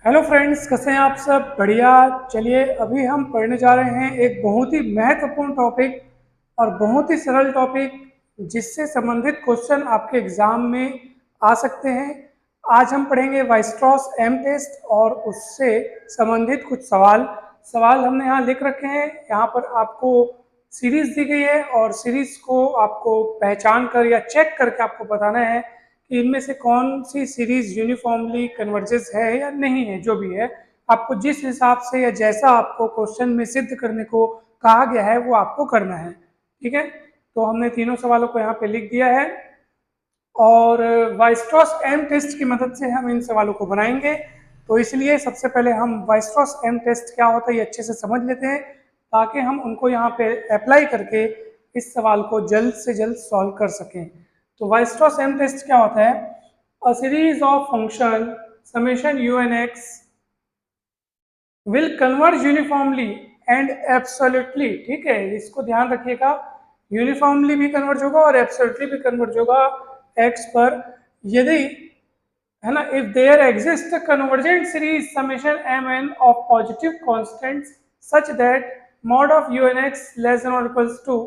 Hello friends, कैसे हैं आप सब? बढ़िया। चलिए, अभी हम पढ़ने जा रहे हैं एक बहुत ही महत्वपूर्ण टॉपिक और बहुत ही सरल टॉपिक जिससे संबंधित क्वेश्चन आपके एग्जाम में आ सकते हैं। आज हम पढ़ेंगे वाइस्ट्रॉस एम टेस्ट और उससे संबंधित कुछ सवाल सवाल हमने यहाँ लिख रखे हैं। यहाँ पर आपको सीरीज दी गई है और सीरीज को आपको पहचान कर या चेक करके आपको बताना है कि इनमें से कौन सी सीरीज यूनिफॉर्मली कन्वर्जेस है या नहीं है। जो भी है, आपको जिस हिसाब से या जैसा आपको क्वेश्चन में सिद्ध करने को कहा गया है वो आपको करना है। ठीक है, तो हमने तीनों सवालों को यहाँ पे लिख दिया है और वाइस्ट्रॉस एम टेस्ट की मदद से हम इन सवालों को बनाएंगे। तो इसलिए सबसे पहले हम वाइस्ट्रॉस एम टेस्ट क्या होता है ये अच्छे से समझ लेते हैं, ताकि हम उनको यहाँ पे अप्लाई करके इस सवाल को जल्द से जल्द सॉल्व कर सकें। तो वाइस्ट्रॉस एम टेस्ट क्या होता है? A series of function summation u N x will converge uniformly and absolutely. ठीक है, इसको ध्यान रखिएगा, यूनिफॉर्मली भी कन्वर्ज होगा और एब्सोल्युटली भी कन्वर्ज होगा एक्स पर, यदि, है ना, if there exist convergent series summation M N of positive constants such that mod of you N X less than और equals to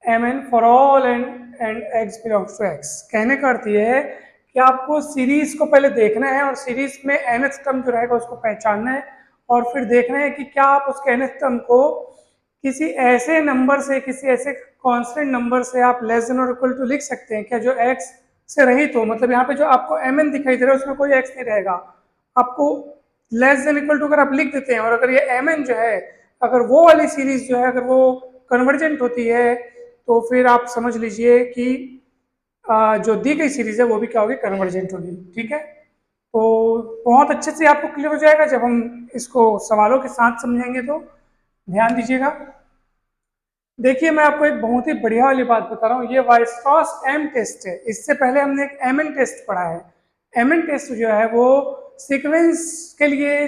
M N for all and X belongs to X. कहने का अर्थ ये है कि आपको series को पहले देखना है और सीरीज में nth टर्म जो रहेगा उसको पहचानना है और फिर देखना है कि क्या आप उसके nth टर्म को किसी ऐसे नंबर से, किसी ऐसे कांस्टेंट नंबर से आप लेस देन और इक्वल टू लिख सकते हैं क्या जो x से रहित हो। मतलब यहाँ पे जो आपको mn दिखाई दे रहा है उसमें कोई x नहीं रहेगा। आपको लेस देन इक्वल टू अगर आप लिख देते हैं और अगर ये mn जो है, अगर वो वाली सीरीज जो है अगर वो कन्वर्जेंट होती है तो फिर आप समझ लीजिए कि जो दी गई सीरीज है वो भी क्या होगी, कन्वर्जेंट होगी। ठीक है, तो बहुत अच्छे से आपको क्लियर हो जाएगा जब हम इसको सवालों के साथ समझेंगे। तो ध्यान दीजिएगा। देखिए, मैं आपको एक बहुत ही बढ़िया वाली बात बता रहा हूँ, ये वाइस्ट्रॉस एम टेस्ट है। इससे पहले हमने एक एम एन टेस्ट पढ़ा है। एम एन टेस्ट जो है वो सीक्वेंस के लिए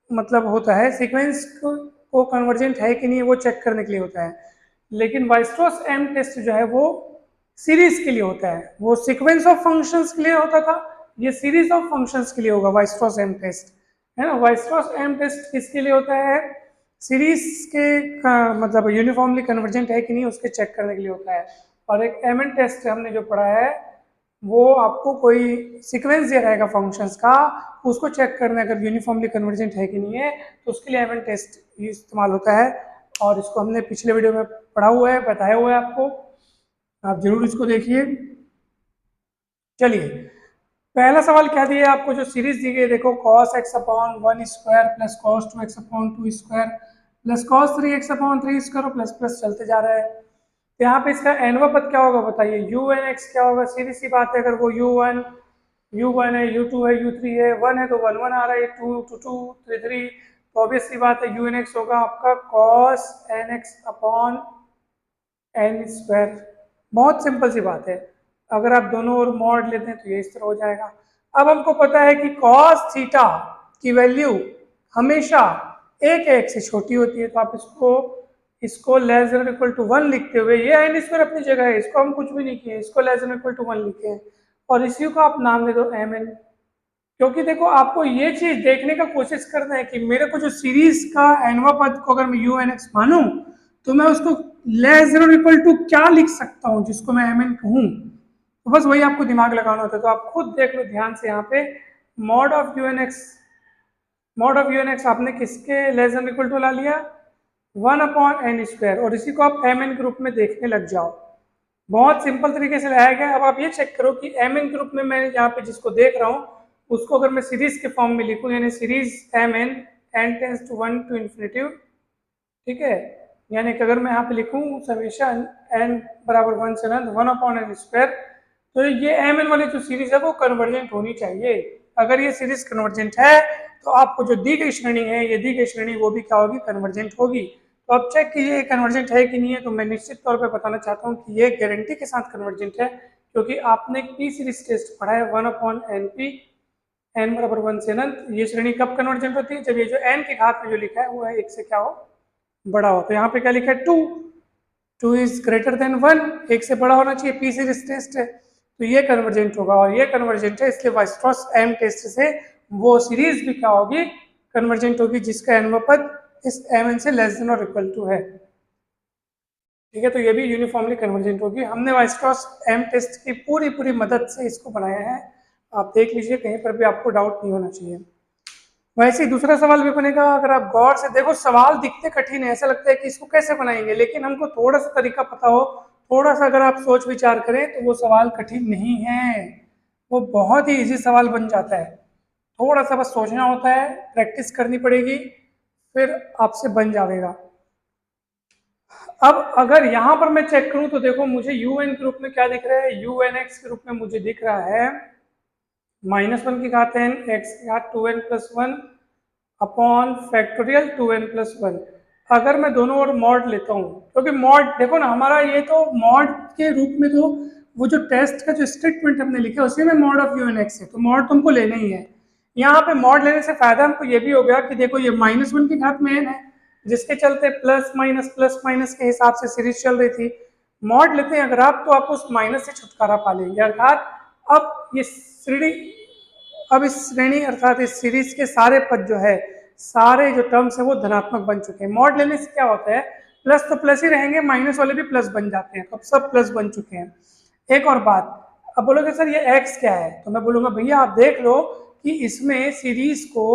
मतलब होता है, सीक्वेंस को कन्वर्जेंट है कि नहीं वो चेक करने के लिए होता है। लेकिन वाइस्ट्रॉस एम टेस्ट जो है वो सीरीज के लिए होता है। वो सीक्वेंस ऑफ फंक्शंस के लिए होता था, ये सीरीज ऑफ फंक्शंस के लिए होगा वाइस्ट्रॉस एम टेस्ट, है ना। वाइस्ट्रॉस एम टेस्ट किसके लिए होता है? सीरीज के मतलब यूनिफॉर्मली कन्वर्जेंट है कि नहीं उसके चेक करने के लिए होता है। और एक एम एन टेस्ट हमने जो पढ़ा है वो आपको कोई सीक्वेंस दिया रहेगा फंक्शंस का, उसको चेक करना अगर यूनिफॉर्मली कन्वर्जेंट है कि नहीं है तो उसके लिए एम एन टेस्ट इस्तेमाल होता है। और इसको हमने पिछले वीडियो में पढ़ा हुआ है, बताया हुआ है आपको, आप जरूर इसको देखिए। चलिए, पहला सवाल क्या दिया आपको, जो सीरीज दी गई, देखो cos x upon 1 square plus cos 2x upon 2 square plus cos 3x upon 3 square plus plus चलते जा रहा है। तो यहाँ पे इसका nवां पद क्या होगा बताइए? u n x क्या होगा? सीधी सी बात है, अगर वो u1 है, u2 है, u3 है, 1 है तो 1 1 आ रहा है, 2 2 2 3 3, तो ऑब्वियस सी बात है u n x होगा आपका cos nx upon n square. बहुत सिंपल सी बात है, अगर आप दोनों ओर मॉड लेते हैं तो ये इस तरह हो जाएगा। अब हमको पता है कि cos थीटा की वैल्यू हमेशा एक से छोटी होती है, तो आप इसको लेस देन इक्वल टू 1 लिखते हुए, ये n स्क्वायर अपनी जगह है, इसको हम कुछ भी नहीं किए, इसको लेस देन इक्वल टू 1 लिखे हैं और इसी को आप नाम दे दो mn। क्योंकि देखो, आपको ये चीज देखने का कोशिश करना है कि मेरे को जो सीरीज का nवां पद को अगर मैं यू एन एक्स मानूं तो मैं उसको लेस देन इक्वल टू क्या लिख सकता हूं जिसको मैं mn कहूं। तो बस वही आपको दिमाग लगाना होता है। तो आप खुद देख लो ध्यान से, यहाँ पे mod of you N x आपने किसके लेस देन इक्वल टू ला लिया? 1 अपॉन एन स्क्वायर, और इसी को आप एम एन ग्रुप में देखने लग जाओ। बहुत सिंपल तरीके से लाया गया। अब आप ये चेक करो कि एम एन ग्रुप में मैं यहाँ पे जिसको देख रहा हूँ उसको अगर मैं सीरीज के फॉर्म में लिखूँ, यानी series m n n tends to 1 to infinitive, ठीक है, यानी कि अगर मैं यहाँ पे लिखूँ समेशन एन बराबर 1 से 1 अपॉन एन स्क्वायर, तो ये एम एन वाली जो सीरीज है वो कन्वर्जेंट होनी चाहिए। अगर ये सीरीज कन्वर्जेंट है तो आपको जो दी गई श्रेणी है, ये दी गई श्रेणी वो भी क्या होगी, कन्वर्जेंट होगी। तो आप चेक कीजिए कन्वर्जेंट है कि नहीं है। तो मैं निश्चित तौर पे बताना चाहता हूँ कि ये गारंटी के साथ कन्वर्जेंट है, क्योंकि आपने पी सीरीज टेस्ट पढ़ा है 1 अपॉन एन पी एन बराबर 1 से अनंत। ये श्रेणी कब कन्वर्जेंट होती है? जब ये जो एन के घात में जो लिखा है वो है 1 से क्या हो, बड़ा हो। तो यहाँ पे क्या लिखा है? 2 इज ग्रेटर देन 1, 1 से बड़ा होना चाहिए, पी सीरीज टेस्ट है, तो ये कन्वर्जेंट होगा और ये कन्वर्जेंट है, इसलिए वाइस्ट्रॉस एम टेस्ट से वो सीरीज भी क्या होगी, कन्वर्जेंट होगी, जिसका एनवा पद इस mn से लेस देन और इक्वल टू है। ठीक है, तो ये भी यूनिफॉर्मली कन्वर्जेंट होगी। हमने वाइस्ट्रॉस एम टेस्ट की पूरी मदद से इसको बनाया है, आप देख लीजिए, कहीं पर भी आपको डाउट नहीं होना चाहिए। वैसे ही दूसरा सवाल भी बनेगा, अगर आप गौर से देखो, सवाल दिखते कठिन है, ऐसा लगता है कि इसको कैसे बनाएंगे, लेकिन हमको थोड़ा सा तरीका पता हो, थोड़ा सा अगर आप सोच विचार करें तो वो सवाल कठिन नहीं है, वो बहुत ही इजी सवाल बन जाता है। थोड़ा सा बस सोचना होता है, प्रैक्टिस करनी पड़ेगी, फिर आपसे बन जाएगा। अब अगर यहाँ पर मैं चेक करूं तो देखो मुझे un के रूप में क्या दिख रहा है, unx के रूप में मुझे दिख रहा है -1 की घात n x की घात 2n plus 1 upon factorial 2n plus 1। अगर मैं दोनों ओर मॉड लेता हूँ, क्योंकि मॉड देखो ना, हमारा ये तो मॉड के रूप में, तो वो जो टेस्ट का जो स्टेटमेंट हमने लिखा है उसी में मॉड ऑफ unx है, तो मॉड तुमको लेना ही है। यहाँ पे मॉड लेने से फायदा हमको ये भी हो गया कि देखो ये -1 की घात में n है, जिसके चलते प्लस माइनस के हिसाब से सीरीज चल रही थी। मॉड लेते हैं अगर आप, तो आप उस माइनस से छुटकारा पा लेंगे, अर्थात अब ये श्रेणी, अब इस श्रेणी अर्थात इस सीरीज के सारे पद जो है, सारे जो टर्म्स है वो धनात्मक बन चुके हैं। मॉड लेने से क्या होता है, प्लस तो प्लस ही रहेंगे, माइनस वाले भी प्लस बन जाते हैं, तो अब सब प्लस बन चुके हैं। एक और बात, अब बोलोगे सर ये x क्या है, तो मैं बोलूंगा भैया आप देख लो कि इसमें सीरीज को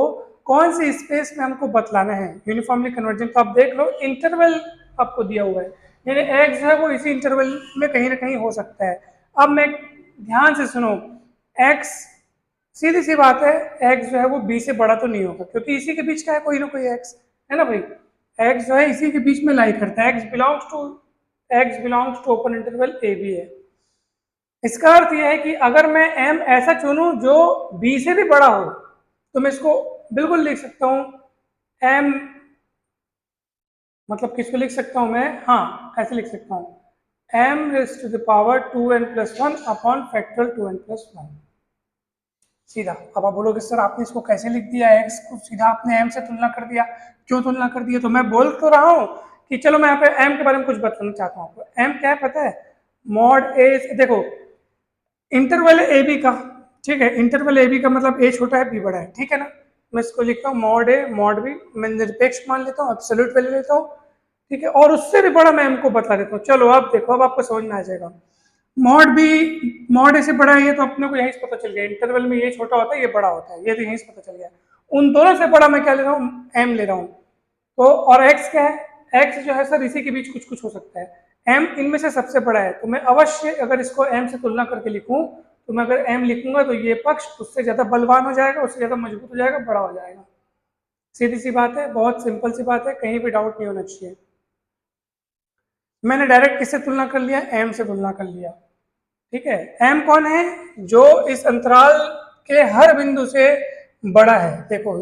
कौन सी स्पेस में हमको बतलाना है, यूनिफॉर्मली कन्वर्जेंट। तो आप देख लो इंटरवल आपको दिया हुआ है, यानी x है वो इसी इंटरवल में कहीं ना कहीं हो सकता है। अब मैं ध्यान से सुनो, x सीधी सी बात है, x जो है वो b से बड़ा तो नहीं होगा, क्योंकि इसी के बीच का है कोई ना कोई x, है ना भाई, x जो है इसी के बीच में लाई करता है, x belongs to open interval a b है। इसका अर्थ यह है कि अगर मैं m ऐसा चुनूं जो b से भी बड़ा हो, तो मैं इसको बिल्कुल लिख सकता हूं m, मतलब किसको लिख सकता हूं मैं, हाँ ऐसे लिख सकता हूं m raise to the power 2n plus 1 upon factorial 2n plus 1, सीधा। अब आप बोलोगे सर आपने इसको कैसे लिख दिया, x को सीधा आपने m से तुलना कर दिया, क्यों तुलना कर दिया, तो मैं बोल तो रहा हूं कि चलो मैं यहाँ पे m के बारे में कुछ बताना चाहता हूँ आपको। m क्या है पता है, मॉड a, देखो इंटरवल ए बी का, ठीक है, इंटरवल ए बी का मतलब ए छोटा है बी बड़ा है, ठीक है ना, मैं इसको लिखता हूँ मॉड ए मॉड बी, मैं निरपेक्ष मान लेता हूँ, एब्सोल्यूट वैल्यू लेता हूँ, ठीक है, और उससे भी बड़ा मैं हमको बता देता हूँ। चलो अब देखो, अब आपको समझ में आ जाएगा, मॉड बी मॉड ए से बड़ा है, ये तो अपने को यहीं से पता चल गया, इंटरवल में ये छोटा होता है ये बड़ा होता है, ये तो यहीं से पता चल गया। उन दोनों से बड़ा मैं क्या ले रहा हूँ, एम ले रहा हूँ, तो और एक्स क्या है, एक्स जो है सर इसी के बीच कुछ कुछ हो सकता है, एम इनमें से सबसे बड़ा है, तो मैं अवश्य अगर इसको एम से तुलना करके लिखूं, तो मैं अगर m लिखूंगा तो ये पक्ष उससे ज्यादा बलवान हो जाएगा, उससे ज्यादा मजबूत हो जाएगा, बड़ा हो जाएगा। सीधी सी बात है, बहुत सिंपल सी बात है, कहीं भी डाउट नहीं होना चाहिए। मैंने डायरेक्ट किससे तुलना कर लिया, m से तुलना कर लिया, ठीक है। m कौन है, जो इस अंतराल के हर बिंदु से बड़ा है, देखो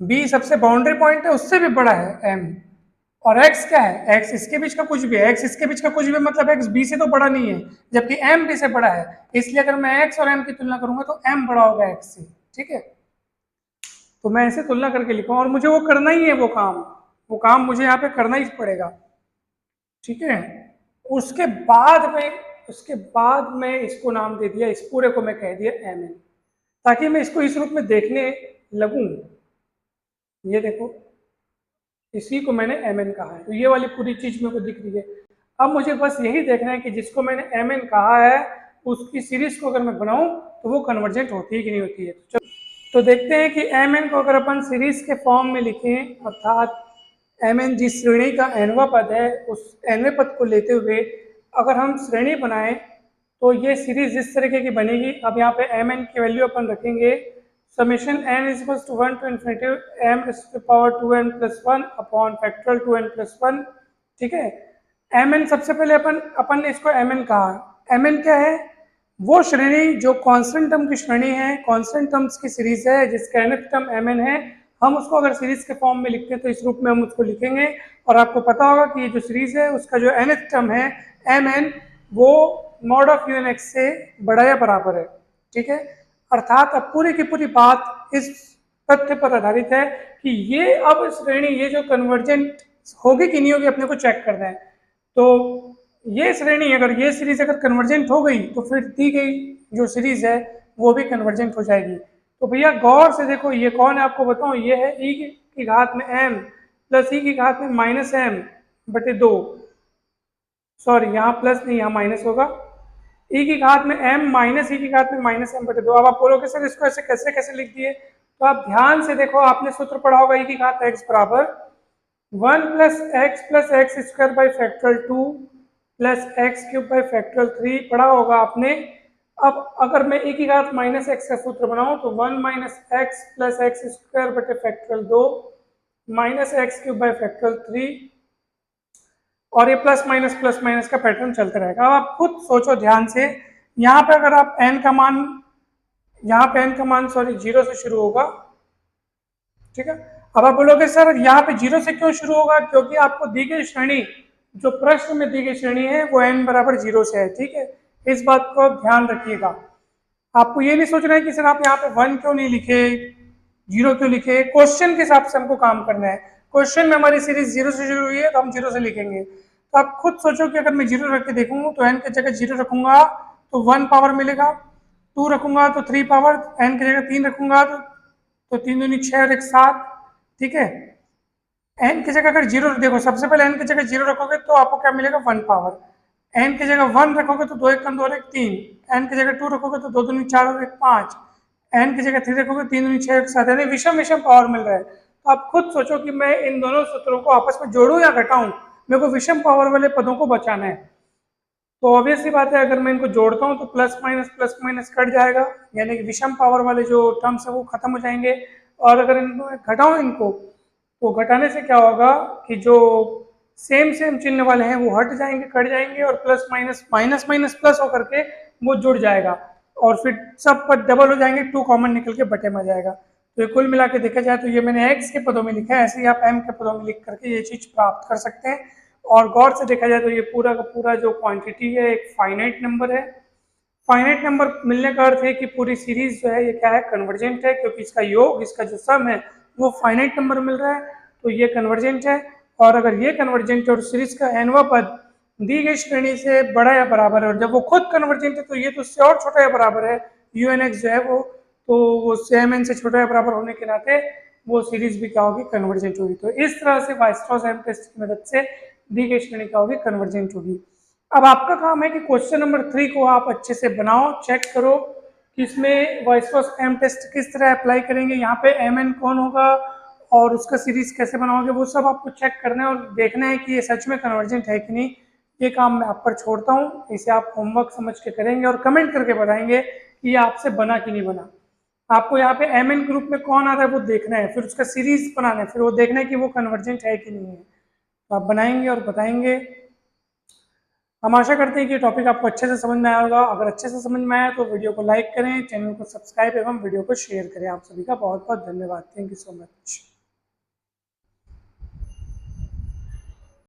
b सबसे बाउंड्री पॉइंट है, उससे भी बड़ा है m, और x क्या है, x इसके बीच का कुछ भी है, x इसके बीच का कुछ भी मतलब x b से तो बड़ा नहीं है, जबकि m b से बड़ा है, इसलिए अगर मैं x और m की तुलना करूंगा तो m बड़ा होगा x से, ठीक है। तो मैं ऐसे तुलना करके लिखूंगा, और मुझे वो करना ही है, वो काम मुझे यहाँ पे करना ही पड़ेगा, ठीक है। उसके बाद मैं इसको नाम दे दिया, इस पूरे को मैं कह दिया mn, ताकि मैं इसको इस रूप में देखने लगूं। ये देखो इसी को मैंने mn कहा है, तो ये वाली पूरी चीज मेरे को दिख रही है। अब मुझे बस यही देखना है कि जिसको मैंने mn कहा है उसकी सीरीज को अगर मैं बनाऊं तो वो कन्वर्जेंट होती है कि नहीं होती है। तो देखते हैं कि mn को अगर अपन सीरीज के फॉर्म में लिखें, अर्थात mn जिस श्रेणी का nवां पद है उस nवें पद को लेते हुए अगर हम श्रेणी बनाएं तो ये सीरीज इस तरीके की बनेगी। अब यहाँ पे mn की वैल्यू अपन रखेंगे summation n is equals to 1 to infinity m raise to the power 2n plus 1 upon factorial 2n plus 1, ठीक है। mn सबसे पहले अपन ने इसको mn कहा, mn क्या है, वो श्रेणी जो कांस्टेंट टर्म की श्रेणी है, कांस्टेंट टर्म्स की सीरीज है जिसका nth टर्म mn है, हम उसको अगर सीरीज के फॉर्म में लिखते हैं तो इस रूप में हम उसको लिखेंगे, और आपको पता होगा कि ये जो सीरीज है उसका जो nth टर्म है mn वो मॉड ऑफ unx से बड़ा या बराबर है, ठीक है। अर्थात अब पूरी की पूरी बात इस तथ्य पर आधारित है कि ये अब श्रेणी, ये जो कन्वर्जेंट होगी कि नहीं होगी अपने को चेक करना है। तो ये श्रेणी अगर ये सीरीज अगर कन्वर्जेंट हो गई तो फिर दी गई जो सीरीज है वो भी कन्वर्जेंट हो जाएगी। तो भैया गौर से देखो ये कौन है आपको बताऊं, ये है ई की घात में m प्लस ई की घात में माइनस एम बटे 2। सॉरी यहाँ प्लस नहीं, यहाँ माइनस होगा। ई की घात में m माइनस ई की घात में माइनस एम बटे 2। अब आप बोलोगे सर इसको ऐसे कैसे कैसे लिख दिए, तो आप ध्यान से देखो, आपने सूत्र पढ़ा होगा ई की घात x बराबर 1 + x + x² by factorial 2 plus x³ by factorial 3 पढ़ा होगा आपने। अब अगर मैं e की घात माइनस एक्स का सूत्र बनाऊं तो 1 - x + x² बटे factorial 2 minus x³ by factorial 3, और ये प्लस माइनस का पैटर्न चलता रहेगा। अब आप खुद सोचो ध्यान से, यहाँ पे अगर आप n का मान, यहाँ पे n का मान सॉरी 0 से शुरू होगा, ठीक है। अब आप बोलोगे सर यहाँ पे 0 से क्यों शुरू होगा, क्योंकि आपको दी गई श्रेणी, जो प्रश्न में दी गई श्रेणी है वो n बराबर 0 से है, ठीक है। इस बात को ध्यान रखिएगा। आपको ये नहीं सोचना है कि सर आप यहाँ पे 1 क्यों नहीं लिखे, 0 क्यों लिखे। क्वेश्चन के हिसाब से हमको काम करना है। क्वेश्चन में हमारी सीरीज 0 से शुरू हुई है तो हम 0 से लिखेंगे। तो आप खुद सोचो कि अगर मैं 0 रख के देखूँ तो n की जगह 0 रखूंगा तो 1 पावर मिलेगा, 2 रखूंगा तो 3 पावर, n की जगह 3 रखूंगा तो 3 दूनी 6 और 1 7, ठीक है। n की जगह अगर 0 देखो, सबसे पहले n की जगह 0 रखोगे तो आपको क्या मिलेगा 1 पावर, n की जगह 1 रखोगे तो 2 1 कम 2 और 1 3, n की जगह 2 रखोगे तो 2 दूनी 4 और 1 5, n की जगह 3 रखोगे 3 दूनी 6 और 7, यानी विषम विषम पावर मिल रहा है। तो आप खुद सोचो कि मैं इन दोनों सूत्रों को आपस में जोड़ूं या घटाऊं, मेरे को विषम पावर वाले पदों को बचाना है। तो ऑब्वियस सी बात है, अगर मैं इनको जोड़ता हूं तो प्लस माइनस कट जाएगा, यानी कि विषम पावर वाले जो टर्म्स है वो खत्म हो जाएंगे। और अगर इनको घटाऊं इनको, तो घटाने से क्या होगा कि जो सेम चिन्ह वाले हैं वो हट जाएंगे, कट जाएंगे, और प्लस माइनस प्लस होकर के वो जुड़ जाएगा, और फिर सब पद डबल हो जाएंगे, 2 कॉमन निकल के बटे में जाएगा। तो ये कुल मिला के देखा जाए तो ये मैंने x के पदों में लिखा है, ऐसे ही आप m के पदों में लिख करके ये चीज प्राप्त कर सकते हैं। और गौर से देखा जाए तो ये पूरा का पूरा जो क्वांटिटी है एक फाइनाइट नंबर है। फाइनाइट नंबर मिलने का अर्थ है कि पूरी सीरीज जो है ये क्या है, कन्वर्जेंट है, क्योंकि इसका योग, इसका जो सम है वो फाइनाइट नंबर मिल रहा है, तो ये कन्वर्जेंट है। और अगर ये कन्वर्जेंट है और सीरीज का nवां पद दी गई श्रेणी से बड़ा या बराबर है, और जब वो खुद कन्वर्जेंट है तो ये तो उससे और छोटा या बराबर है, UNX जो है वो, तो वो सेम n से छोटा या बराबर होने के नाते वो सीरीज भी क्या होगी, कन्वर्जेंट होगी। तो इस तरह से वाइस्ट्रॉस एम टेस्ट की मदद से दी गई श्रेणी क्या होगी, कन्वर्जेंट होगी। अब आपका काम है कि क्वेश्चन नंबर 3 को आप अच्छे से बनाओ, चेक करो कि इसमें वाइस्ट्रॉस एम टेस्ट किस तरह अप्लाई करेंगे, यहाँ पे mn कौन होगा और उसका सीरीज कैसे बनाओगे, वो सब आपको चेक करना है और देखना है कि ये सच में कन्वर्जेंट है कि नहीं। ये काम मैं आप पर छोड़ता हूँ, इसे आप होमवर्क समझ के करेंगे और कमेंट करके बताएंगे कि ये आपसे बना कि नहीं बना। आपको यहाँ पे mn ग्रुप में कौन आ रहा है वो देखना है, फिर उसका सीरीज बनाना है, फिर वो देखना है कि वो कन्वर्जेंट है कि नहीं है। तो आप बनाएंगे और बताएंगे। हम आशा करते हैं कि टॉपिक आपको अच्छे से समझ में आया होगा। अगर अच्छे से समझ में आया तो वीडियो को लाइक करें, चैनल को सब्सक्राइब एवं वीडियो को शेयर करें। आप सभी का बहुत बहुत धन्यवाद। Thank you so much.